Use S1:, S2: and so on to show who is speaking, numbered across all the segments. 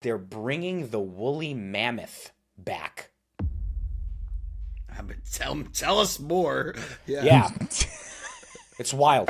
S1: They're bringing the woolly mammoth back.
S2: Tell us more. Yeah.
S1: Yeah, it's wild.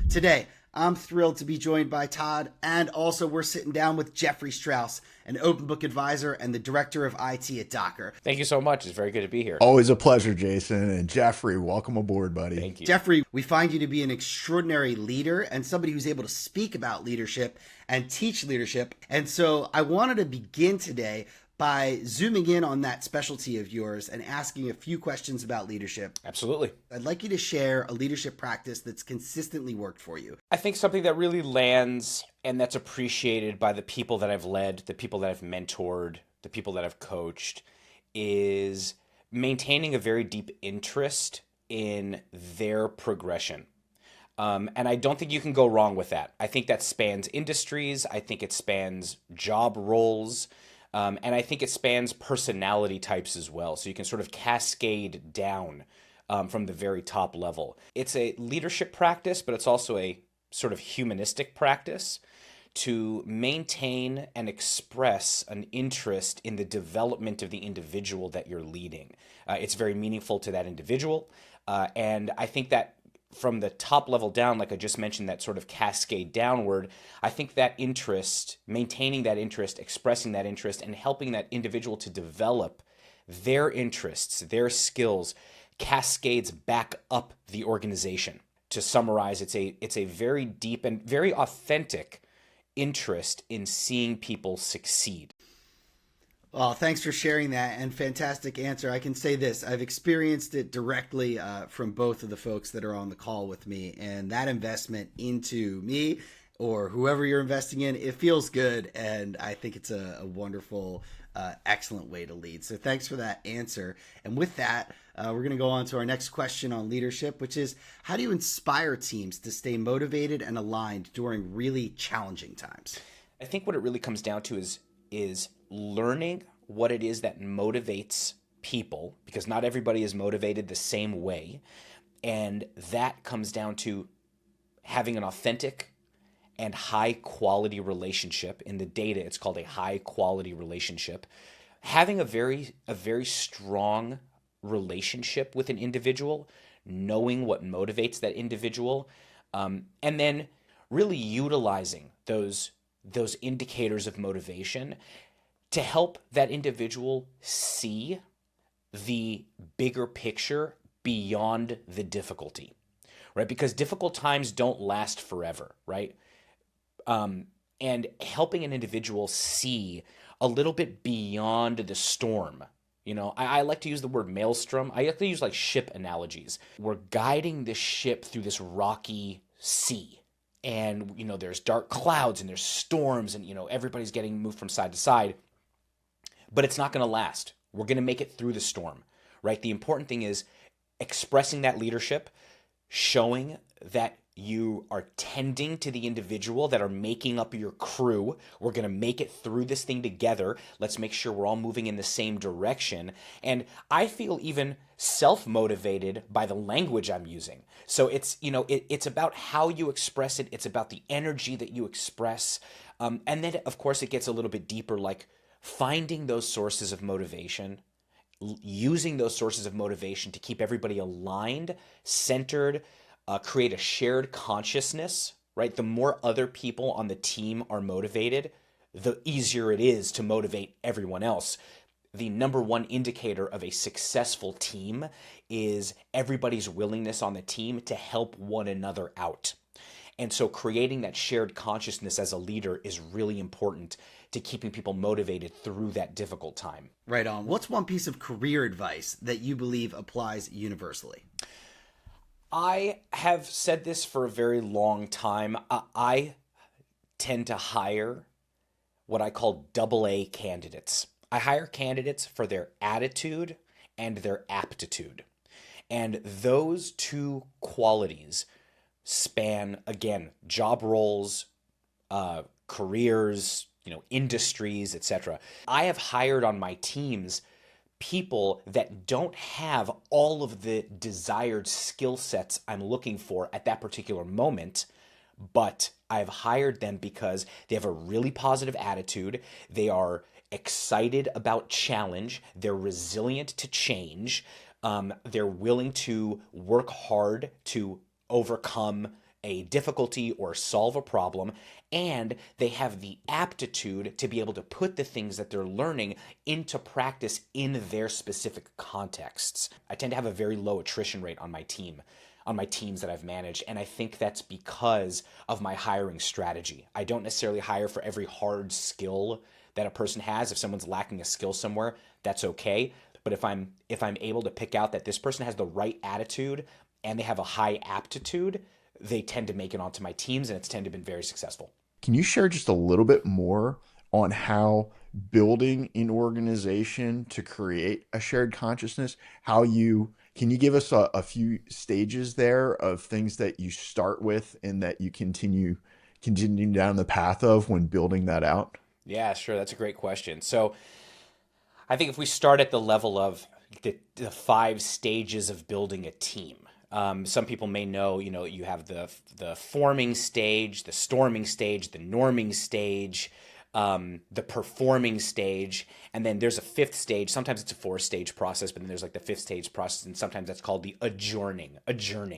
S2: Today, I'm thrilled to be joined by Todd, and also we're sitting down with Jeffrey Strauss, an Opnbook advisor and the director of IT at Docker.
S1: Thank you so much. It's very good to be here.
S3: Always a pleasure, Jason. And Jeffrey, welcome aboard, buddy.
S1: Thank you.
S2: Jeffrey, we find you to be an extraordinary leader and somebody who's able to speak about leadership and teach leadership. And so I wanted to begin today by zooming in on that specialty of yours and asking a few questions about leadership.
S1: Absolutely.
S2: I'd like you to share a leadership practice that's consistently worked for you.
S1: I think something that really lands and that's appreciated by the people that I've led, the people that I've mentored, the people that I've coached, is maintaining a very deep interest in their progression. And I don't think you can go wrong with that. I think that spans industries. I think it spans job roles. And I think it spans personality types as well. So you can sort of cascade down from the very top level. It's a leadership practice, but it's also a sort of humanistic practice to maintain and express an interest in the development of the individual that you're leading. It's very meaningful to that individual. And I think that from the top level down, like I just mentioned, that sort of cascade downward, I think that interest, maintaining that interest, expressing that interest, and helping that individual to develop their interests, their skills, cascades back up the organization. To summarize, it's a very deep and very authentic interest in seeing people succeed.
S2: Well, thanks for sharing that, and fantastic answer. I can say this, I've experienced it directly from both of the folks that are on the call with me, and that investment into me or whoever you're investing in, it feels good, and I think it's a wonderful, excellent way to lead. So thanks for that answer. And with that, we're going to go on to our next question on leadership, which is, how do you inspire teams to stay motivated and aligned during really challenging times?
S1: I think what it really comes down to is learning what it is that motivates people, because not everybody is motivated the same way. And that comes down to having an authentic and high quality relationship. In the data, it's called a high quality relationship. Having a very strong relationship with an individual, knowing what motivates that individual, and then really utilizing those indicators of motivation to help that individual see the bigger picture beyond the difficulty, right? Because difficult times don't last forever, right? And helping an individual see a little bit beyond the storm. You know, I like to use the word maelstrom. I like to use like ship analogies. We're guiding this ship through this rocky sea. And, you know, there's dark clouds and there's storms and, you know, everybody's getting moved from side to side. But it's not going to last. We're going to make it through the storm, right? The important thing is expressing that leadership, showing that you are tending to the individual that are making up your crew. We're going to make it through this thing together. Let's make sure we're all moving in the same direction. And I feel even self-motivated by the language I'm using. So it's, you know, it's about how you express it. It's about the energy that you express. And then, of course, it gets a little bit deeper, like finding those sources of motivation, using those sources of motivation to keep everybody aligned, centered, create a shared consciousness, right? The more other people on the team are motivated, the easier it is to motivate everyone else. The number one indicator of a successful team is everybody's willingness on the team to help one another out. And so creating that shared consciousness as a leader is really important to keeping people motivated through that difficult time.
S2: Right on. What's one piece of career advice that you believe applies universally?
S1: I have said this for a very long time. I tend to hire what I call AA candidates. I hire candidates for their attitude and their aptitude. And those two qualities span, again, job roles, careers, industries, etc. I have hired on my teams people that don't have all of the desired skill sets I'm looking for at that particular moment, but I've hired them because they have a really positive attitude. They are excited about challenge. They're resilient to change. They're willing to work hard to overcome a difficulty or solve a problem, and they have the aptitude to be able to put the things that they're learning into practice in their specific contexts. I tend to have a very low attrition rate on my teams that I've managed, and I think that's because of my hiring strategy. I don't necessarily hire for every hard skill that a person has. If someone's lacking a skill somewhere, that's okay. But if I'm able to pick out that this person has the right attitude and they have a high aptitude, they tend to make it onto my teams, and it's tended to be very successful.
S3: Can you share just a little bit more on how building an organization to create a shared consciousness, can you give us a few stages there of things that you start with and that you continue down the path of when building that out?
S1: Yeah, sure. That's a great question. So I think if we start at the level of the 5 stages of building a team, some people may know, you have the forming stage, the storming stage, the norming stage, the performing stage, and then there's a 5th stage. Sometimes it's a 4-stage process, but then there's like the 5th stage process, and sometimes that's called the adjourning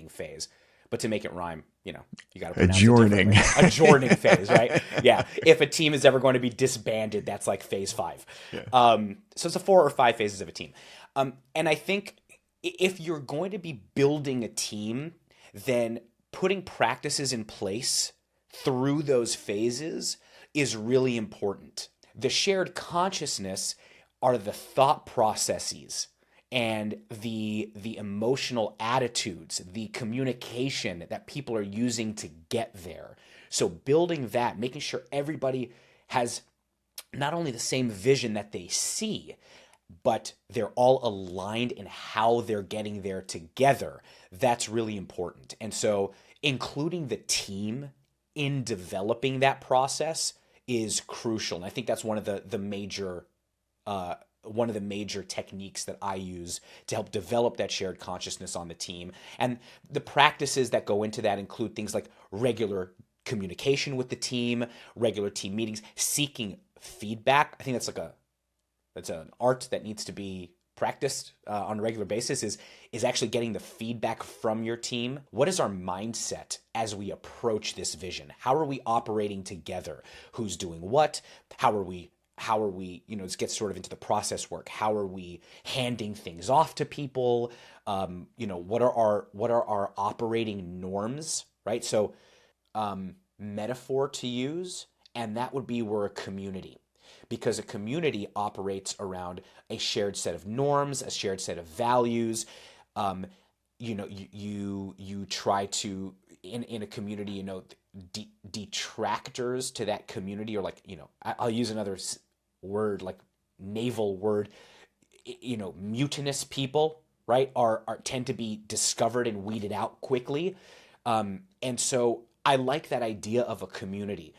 S1: phase. But to make it rhyme, you got to pronounce
S3: Adjourning.
S1: it differently. Adjourning phase, right? Yeah. If a team is ever going to be disbanded, that's like phase 5.
S3: Yeah.
S1: So it's a 4 or 5 phases of a team. And I think if you're going to be building a team, then putting practices in place through those phases is really important. The shared consciousness are the thought processes and the emotional attitudes, the communication that people are using to get there. So building that, making sure everybody has not only the same vision that they see, but they're all aligned in how they're getting there together. That's really important. And so including the team in developing that process is crucial. And I think that's one of the major techniques that I use to help develop that shared consciousness on the team. And the practices that go into that include things like regular communication with the team, regular team meetings, seeking feedback. I think that's an art that needs to be practiced on a regular basis, is actually getting the feedback from your team. What is our mindset as we approach this vision? How are we operating together? Who's doing what? How are we, let's get sort of into the process work. How are we handing things off to people? What are our operating norms, right? So metaphor to use, and that would be we're a community. Because a community operates around a shared set of norms, a shared set of values. You try to, in a community, detractors to that community, or I'll use another word, like naval word, mutinous people, right, are tend to be discovered and weeded out quickly. And so I like that idea of a community.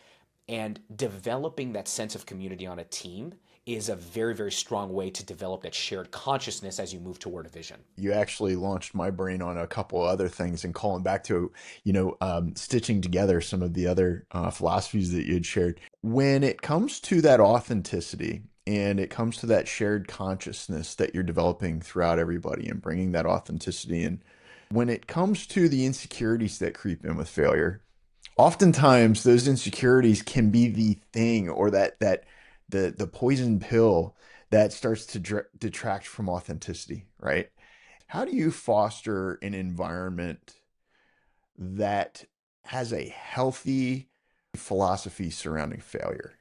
S1: And developing that sense of community on a team is a very, very strong way to develop that shared consciousness as you move toward a vision.
S3: You actually launched my brain on a couple other things, and calling back to, stitching together some of the other philosophies that you had shared. When it comes to that authenticity and it comes to that shared consciousness that you're developing throughout everybody and bringing that authenticity in, when it comes to the insecurities that creep in with failure, oftentimes those insecurities can be the thing, or the poison pill that starts to detract from authenticity, right? How do you foster an environment that has a healthy philosophy surrounding failure?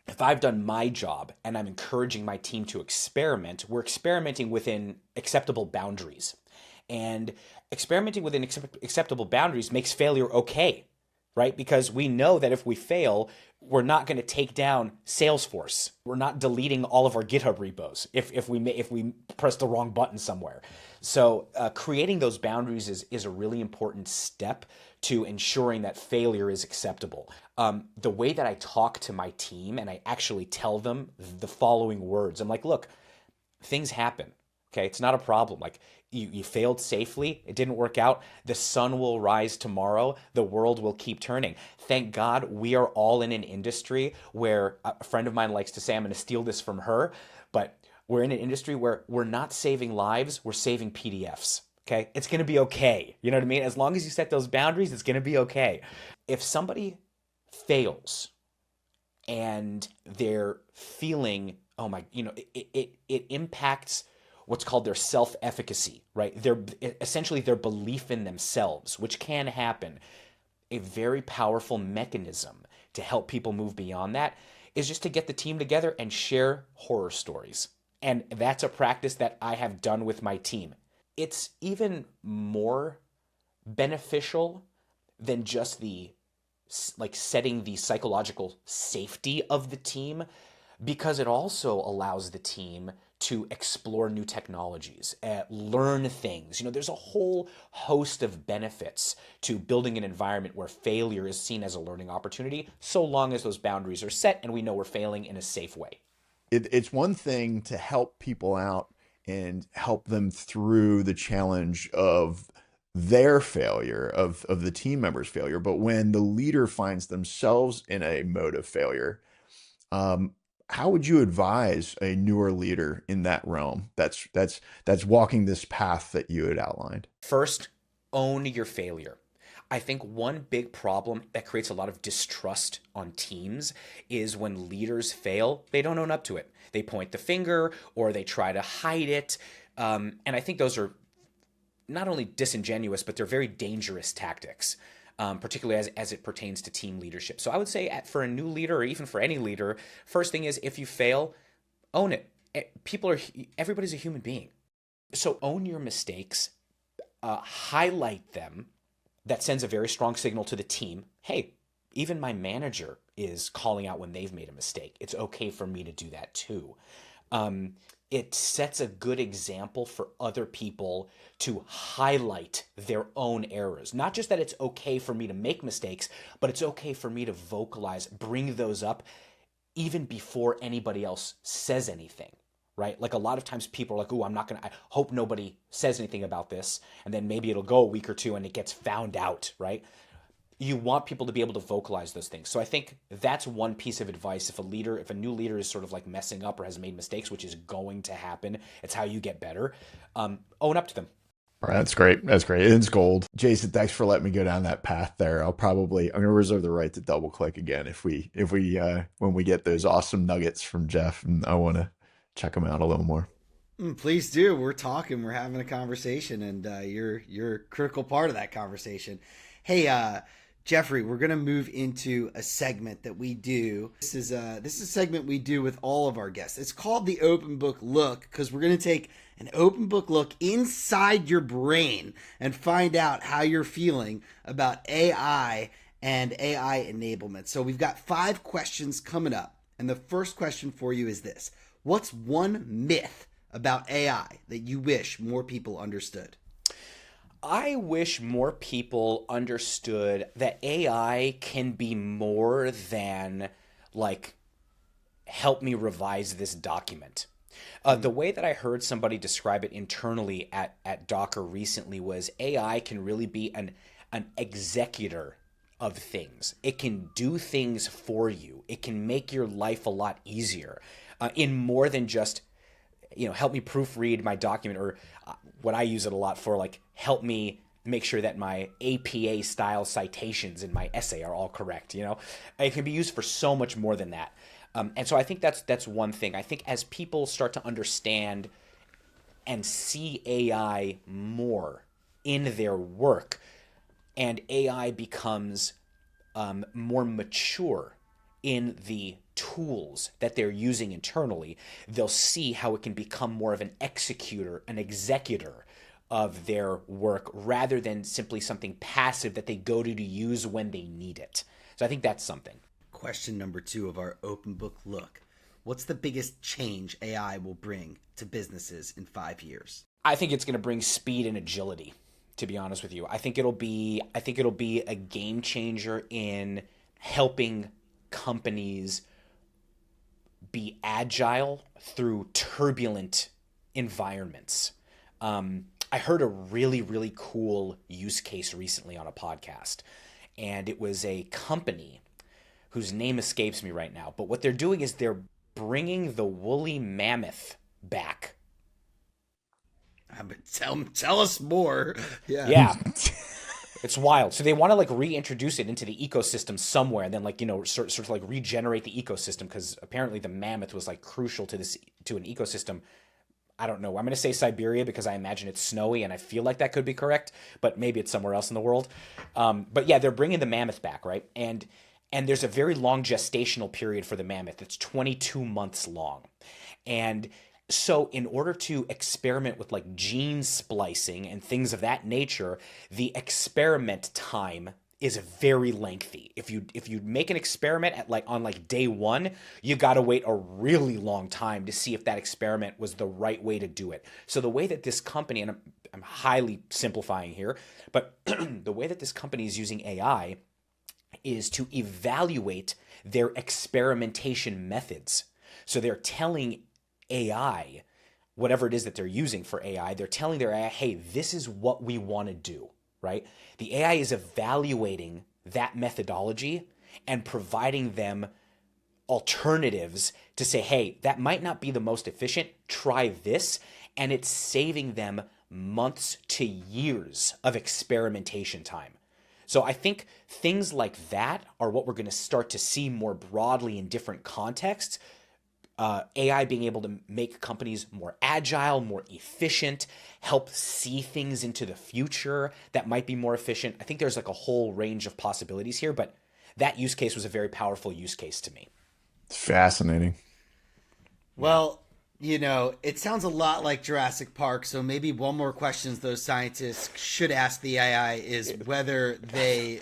S1: If I've done my job and I'm encouraging my team to experiment, we're experimenting within acceptable boundaries. And experimenting within acceptable boundaries makes failure okay. Right? Because we know that if we fail, we're not going to take down Salesforce. We're not deleting all of our GitHub repos if we press the wrong button somewhere. So creating those boundaries is a really important step to ensuring that failure is acceptable. The way that I talk to my team, and I actually tell them the following words. I'm like, look, things happen. Okay, it's not a problem. Like, You failed safely. It didn't work out. The sun will rise tomorrow. The world will keep turning. Thank God we are all in an industry where a friend of mine likes to say, I'm going to steal this from her, but we're in an industry where we're not saving lives, we're saving PDFs. Okay? It's going to be okay. You know what I mean? As long as you set those boundaries, it's going to be okay. If somebody fails and they're feeling, oh my, it impacts what's called their self-efficacy, right? Essentially their belief in themselves, which can happen. A very powerful mechanism to help people move beyond that is just to get the team together and share horror stories. And that's a practice that I have done with my team. It's even more beneficial than just setting the psychological safety of the team, because it also allows the team to explore new technologies, learn things. There's a whole host of benefits to building an environment where failure is seen as a learning opportunity, so long as those boundaries are set and we know we're failing in a safe way.
S3: It's one thing to help people out and help them through the challenge of their failure, of the team member's failure. But when the leader finds themselves in a mode of failure, how would you advise a newer leader in that realm that's walking this path that you had outlined?
S1: First, own your failure. I think one big problem that creates a lot of distrust on teams is when leaders fail, they don't own up to it. They point the finger or they try to hide it. And I think those are not only disingenuous, but they're very dangerous tactics. Particularly as it pertains to team leadership. So I would say for a new leader, or even for any leader, first thing is, if you fail, own it. Everybody's a human being. So own your mistakes, highlight them. That sends a very strong signal to the team. Hey, even my manager is calling out when they've made a mistake. It's okay for me to do that too. It sets a good example for other people to highlight their own errors. Not just that it's okay for me to make mistakes, but it's okay for me to vocalize, bring those up even before anybody else says anything, right? Like a lot of times people are like, ooh, I hope nobody says anything about this. And then maybe it'll go a week or two and it gets found out, right? You want people to be able to vocalize those things. So I think that's one piece of advice. If a new leader is sort of like messing up or has made mistakes, which is going to happen, it's how you get better. Own up to them.
S3: All right, that's great. That's great. It's gold. Jason, thanks for letting me go down that path there. I'm going to reserve the right to double click again when we get those awesome nuggets from Jeff, and I want to check them out a little more.
S2: Please do. We're talking, we're having a conversation, and you're a critical part of that conversation. Hey, Jeffrey, we're going to move into a segment that we do. This is a segment we do with all of our guests. It's called the Open Book Look, because we're going to take an open book look inside your brain and find out how you're feeling about AI and AI enablement. So we've got 5 questions coming up. And the first question for you is this: what's one myth about AI that you wish more people understood?
S1: I wish more people understood that AI can be more than like, help me revise this document. The way that I heard somebody describe it internally at Docker recently was AI can really be an executor of things. It can do things for you. It can make your life a lot easier in more than just, help me proofread my document, or what I use it a lot for, like, help me make sure that my APA style citations in my essay are all correct. It can be used for so much more than that. And so I think that's one thing. I think as people start to understand and see AI more in their work, and AI becomes more mature in the tools that they're using internally, they'll see how it can become more of an executor, an executor of their work, rather than simply something passive that they go to use when they need it. So I think that's something.
S2: Question number 2 of our Open Book Look: what's the biggest change AI will bring to businesses in 5 years?
S1: I think it's going to bring speed and agility, to be honest with you. I think it'll be a game changer in helping companies be agile through turbulent environments. I heard a really, really cool use case recently on a podcast, and it was a company whose name escapes me right now. But what they're doing is they're bringing the woolly mammoth back.
S2: Tell us more. Yeah.
S1: Yeah. It's wild. So they want to like reintroduce it into the ecosystem somewhere, and then like sort of like regenerate the ecosystem, because apparently the mammoth was like crucial to an ecosystem. I don't know. I'm going to say Siberia because I imagine it's snowy, and I feel like that could be correct, but maybe it's somewhere else in the world. But yeah, they're bringing the mammoth back, right? And there's a very long gestational period for the mammoth. It's 22 months long, and so in order to experiment with like gene splicing and things of that nature, the experiment time is very lengthy. If you make an experiment on day one, you got to wait a really long time to see if that experiment was the right way to do it. So the way that this company, and I'm highly simplifying here, but the way that this company is using AI is to evaluate their experimentation methods. So they're telling AI, whatever it is that they're using for AI, they're telling their AI, hey, this is what we want to do, right? The AI is evaluating that methodology and providing them alternatives to say, hey, that might not be the most efficient, try this. And it's saving them months to years of experimentation time. So I think things like that are what we're going to start to see more broadly in different contexts. AI being able to make companies more agile, more efficient, help see things into the future that might be more efficient. I think there's like a whole range of possibilities here, but that use case was a very powerful use case to me.
S3: It's fascinating.
S2: Well, it sounds a lot like Jurassic Park, so maybe one more question those scientists should ask the AI is whether they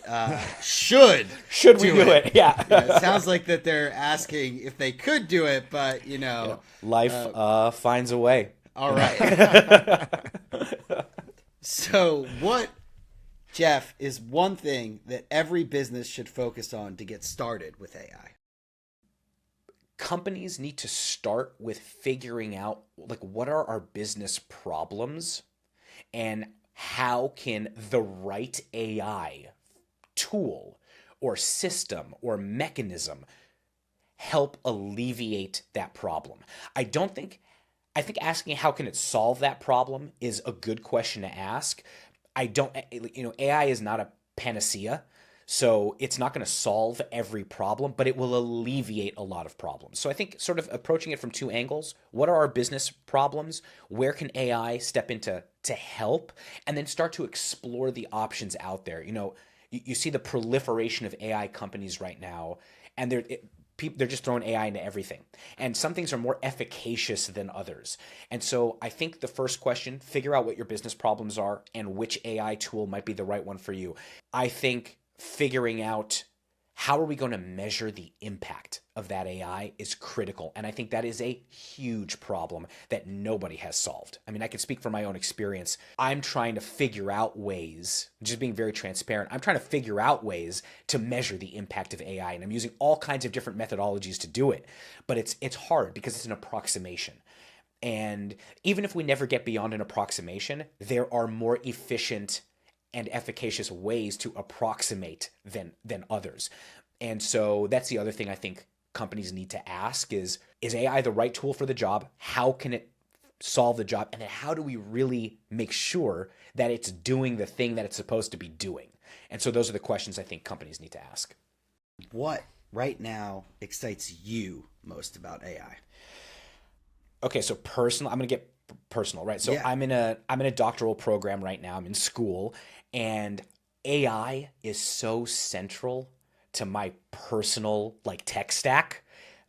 S2: should
S1: we do it? Yeah.
S2: It sounds like that they're asking if they could do it, but
S1: life finds a way.
S2: All right. So what, Jeff, is one thing that every business should focus on to get started with AI?
S1: Companies need to start with figuring out what are our business problems and how can the right AI tool or system or mechanism help alleviate that problem. I think asking how can it solve that problem is a good question to ask. AI is not a panacea. So it's not going to solve every problem, but it will alleviate a lot of problems. So I think sort of approaching it from two angles. What are our business problems? Where can AI step in to help? And then start to explore the options out there. You see the proliferation of AI companies right now, and they're just throwing AI into everything. And some things are more efficacious than others. And so I think the first question, figure out what your business problems are and which AI tool might be the right one for you. I think figuring out how are we going to measure the impact of that AI is critical. And I think that is a huge problem that nobody has solved. I mean, I can speak from my own experience. I'm trying to figure out ways, just being very transparent, I'm trying to figure out ways to measure the impact of AI. And I'm using all kinds of different methodologies to do it. But it's hard because it's an approximation. And even if we never get beyond an approximation, there are more efficient and efficacious ways to approximate than others. And so that's the other thing I think companies need to ask is AI the right tool for the job? How can it solve the job? And then how do we really make sure that it's doing the thing that it's supposed to be doing? And so those are the questions I think companies need to ask.
S2: What right now excites you most about AI?
S1: Okay, so personal, I'm going to get personal, right? So yeah. I'm in a doctoral program right now. I'm in school, and AI is so central to my personal tech stack.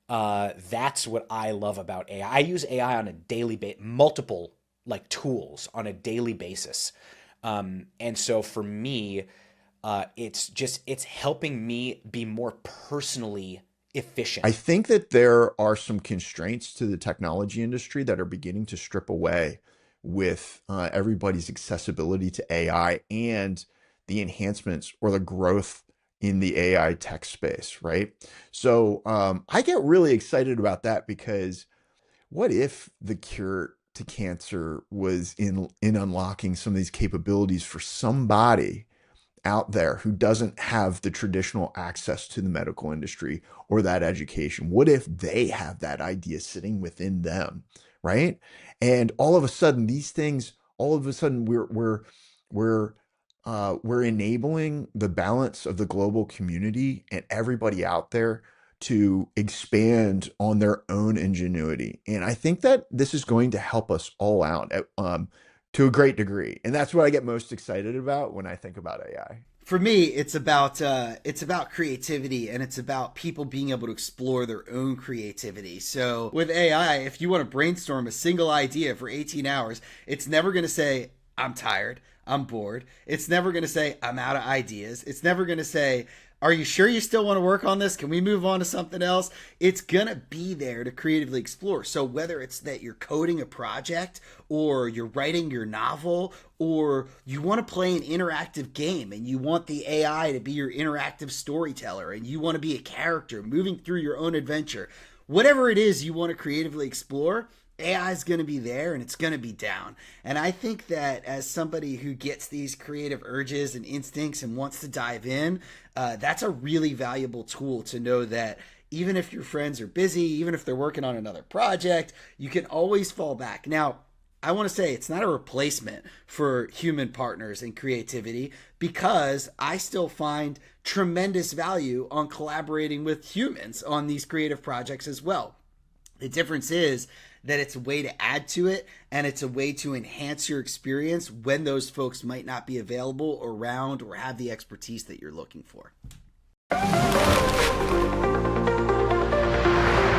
S1: That's what I love about AI. I use AI on a daily basis, multiple tools on a daily basis. And so for me, it's helping me be more personally efficient.
S3: I think that there are some constraints to the technology industry that are beginning to strip away with everybody's accessibility to AI and the enhancements or the growth in the AI tech space, right? So I get really excited about that because what if the cure to cancer was in unlocking some of these capabilities for somebody out there who doesn't have the traditional access to the medical industry or that education. What if they have that idea sitting within them, right? And all of a sudden, these things, all of a sudden, we're enabling the balance of the global community and everybody out there to expand on their own ingenuity. And I think that this is going to help us all out to a great degree. And that's what I get most excited about when I think about AI.
S2: For me, it's about creativity, and it's about people being able to explore their own creativity. So with AI, if you want to brainstorm a single idea for 18 hours, it's never going to say, I'm tired, I'm bored. It's never going to say, I'm out of ideas. It's never going to say, are you sure you still want to work on this? Can we move on to something else? It's going to be there to creatively explore. So whether it's that you're coding a project, or you're writing your novel, or you want to play an interactive game and you want the AI to be your interactive storyteller, and you want to be a character moving through your own adventure, whatever it is you want to creatively explore, AI is going to be there and it's going to be down. And I think that as somebody who gets these creative urges and instincts and wants to dive in, that's a really valuable tool to know that even if your friends are busy, even if they're working on another project, you can always fall back. Now, I want to say it's not a replacement for human partners in creativity, because I still find tremendous value on collaborating with humans on these creative projects as well. The difference is that it's a way to add to it, and it's a way to enhance your experience when those folks might not be available, around, or have the expertise that you're looking for.